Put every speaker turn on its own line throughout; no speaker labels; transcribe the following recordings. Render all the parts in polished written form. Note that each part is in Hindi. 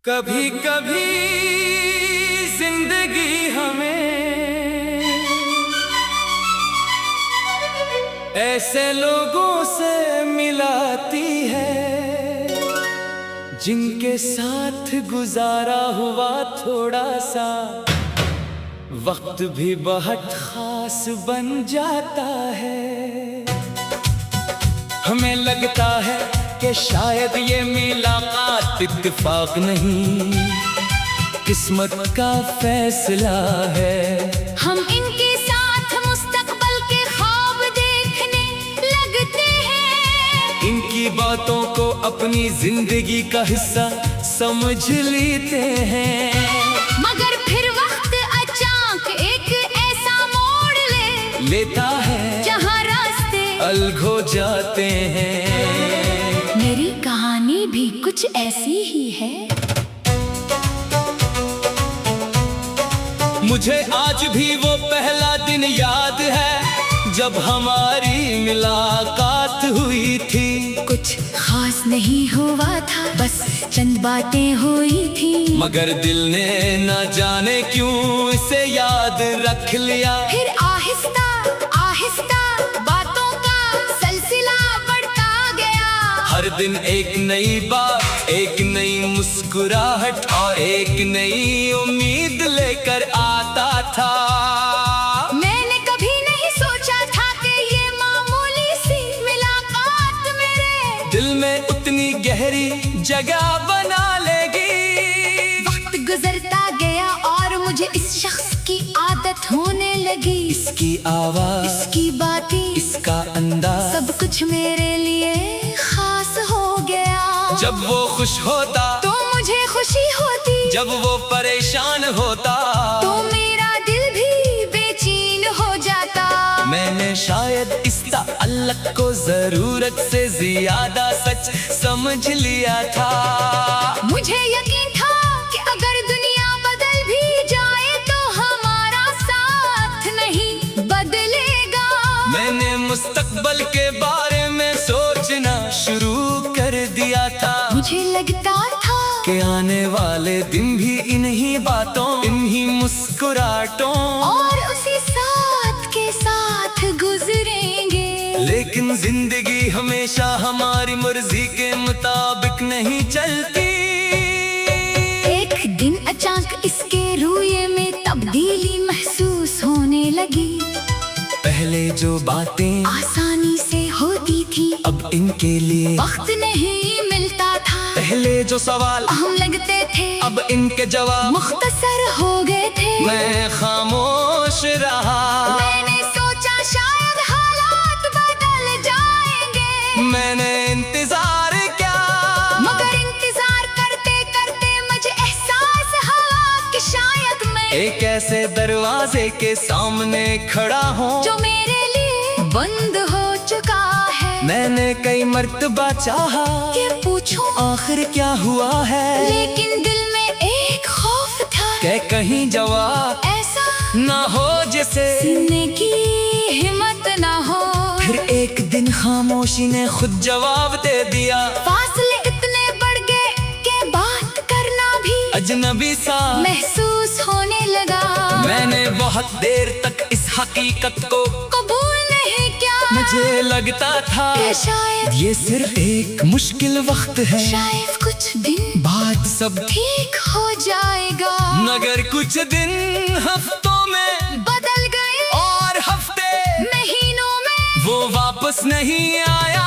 कभी कभी जिंदगी हमें ऐसे लोगों से मिलाती है जिनके साथ गुजारा हुआ थोड़ा सा वक्त भी बहुत खास बन जाता है। हमें लगता है कि शायद ये मुलाकात इत्तेफाक नहीं, किस्मत का फैसला है।
हम इनके साथ मुस्तकबल के ख्वाब देखने लगते हैं,
इनकी बातों को अपनी जिंदगी का हिस्सा समझ लेते हैं।
मगर फिर वक्त अचानक एक ऐसा मोड़
लेता है
जहाँ रास्ते
अलग हो जाते हैं।
मेरी कहानी भी कुछ ऐसी ही है।
मुझे आज भी वो पहला दिन याद है जब हमारी मुलाकात हुई थी।
कुछ खास नहीं हुआ था, बस चंद बातें हुई थी,
मगर दिल ने न जाने क्यों इसे याद रख लिया।
फिर आहिस्ता आहिस्ता बातों का सिलसिला बढ़ता गया।
हर दिन एक नई बात, एक नई मुस्कुराहट और एक नई उम्मीद लेकर आता था।
मैंने कभी नहीं सोचा था कि ये मामूली सी मुलाकात मेरे
दिल में उतनी गहरी जगह बना लेगी।
वक्त गुजरता गया और मुझे इस शख्स की आदत होने लगी।
इसकी आवाज,
इसकी बातें,
इसका अंदाज,
सब कुछ मेरे लिए खास हो गया।
जब वो खुश होता
तो मुझे खुशी होती,
जब वो परेशान होता
तो मेरा दिल भी बेचैन हो जाता।
मैंने शायद इस ताल्लुक को जरूरत से ज्यादा सच समझ लिया था।
मुझे यकीन था कि अगर दुनिया बदल भी जाए तो हमारा साथ नहीं बदलेगा।
मैंने मुस्तकबल के बारे में सोचना शुरू कर दिया था।
मुझे लगता था
कि आने वाले दिन भी इन्हीं बातों, इन्हीं मुस्कुराहटों
और उसी साथ के साथ गुजरेंगे।
लेकिन जिंदगी हमेशा हमारी मर्जी के मुताबिक नहीं चलती।
एक दिन अचानक इसके रूये में तब्दीली महसूस होने लगी।
पहले जो बातें
आसानी से होती थी,
अब इनके लिए
वक्त नहीं मिलता था।
पहले जो सवाल
अहम लगते थे,
अब इनके जवाब
मुख्तसर हो गए थे।
मैं खामोश रहा।
मैंने सोचा शायद हालात बदल जाएंगे।
मैंने इंतजार किया,
मगर इंतजार करते करते मुझे एहसास हुआ कि शायद मैं
एक ऐसे दरवाजे के सामने खड़ा हूँ
जो मेरे लिए बंद हो चुका है।
मैंने कई मर्तबा चाहा
कि पूछूं
आखिर क्या हुआ है,
लेकिन दिल में एक खौफ था
कि कहीं जवाब
ऐसा
ना हो जिसे
सुनने की हिम्मत ना हो।
फिर एक दिन खामोशी ने खुद जवाब दे दिया।
फासले इतने बढ़ गए कि बात करना भी
अजनबी सा
महसूस होने लगा।
मैंने बहुत देर तक इस हकीकत को
कबूल नहीं किया।
मुझे लगता था
कि शायद
ये सिर्फ एक मुश्किल वक्त है,
शायद कुछ दिन
बात सब
ठीक हो जाएगा।
मगर कुछ दिन हफ्तों में
बदल गए
और हफ्ते
महीनों में
वो वापस नहीं आया।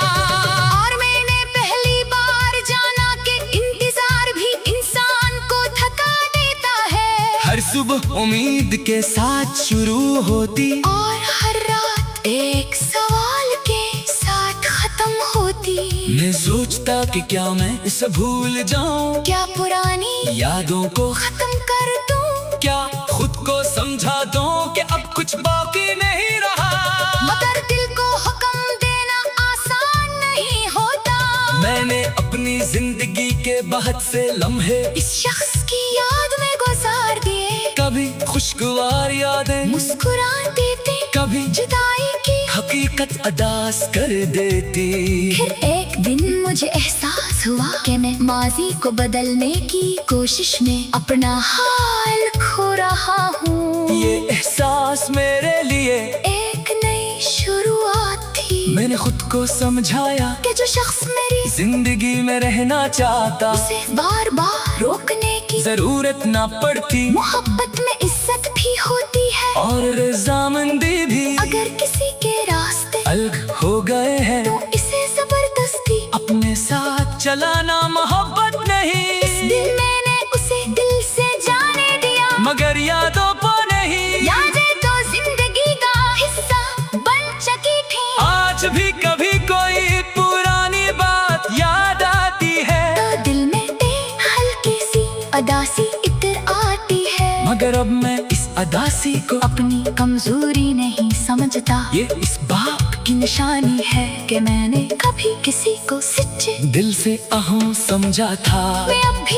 और मैंने पहली बार जाना कि इंतजार भी इंसान को थका देता है।
हर सुबह उम्मीद के साथ शुरू होती
और हर रात एक सवाल के साथ खत्म होती।
मैं सोचता कि क्या मैं इसे भूल जाऊं,
क्या पुरानी
यादों को
खत्म कर दूं,
क्या खुद को समझा दूं कि अब कुछ बाकी नहीं रहा।
मगर दिल को हुक्म देना आसान नहीं होता।
मैंने अपनी जिंदगी के बहुत से लम्हे
इस शख्स की याद में गुजार दिए।
कभी खुशगवार यादें,
मुस्कुराते थे,
कभी
जुदाई की
हकीकत अदास कर देती।
फिर एक दिन मुझे एहसास हुआ कि मैं माजी को बदलने की कोशिश में अपना हाल खो रहा हूँ।
ये एहसास मेरे लिए
एक नई शुरुआत थी।
मैंने खुद को समझाया
कि जो शख्स मेरी
जिंदगी में रहना चाहता
उसे बार बार रोकने की
जरूरत ना पड़ती।
मोहब्बत में इज्जत भी होती है
और रजामंदी भी।
अगर किसी के रास्ते
अलग हो गए हैं
तो इसे जबरदस्ती
अपने साथ चलाना मोहब्बत नहीं।
इस दिन मैंने उसे दिल से जाने दिया,
मगर यादों को नहीं।
यादें तो जिंदगी का हिस्सा बन चुकी थी।
आज भी कभी कोई पुरानी बात याद आती है
तो दिल में हल्की सी अदासी इतर आती है।
मगर अब मैं इस अदासी को
अपनी कमजोरी नहीं समझता,
ये इस बात
की निशानी है कि मैंने कभी किसी को सच्चे
दिल से अहम समझा था।
मैं अब भी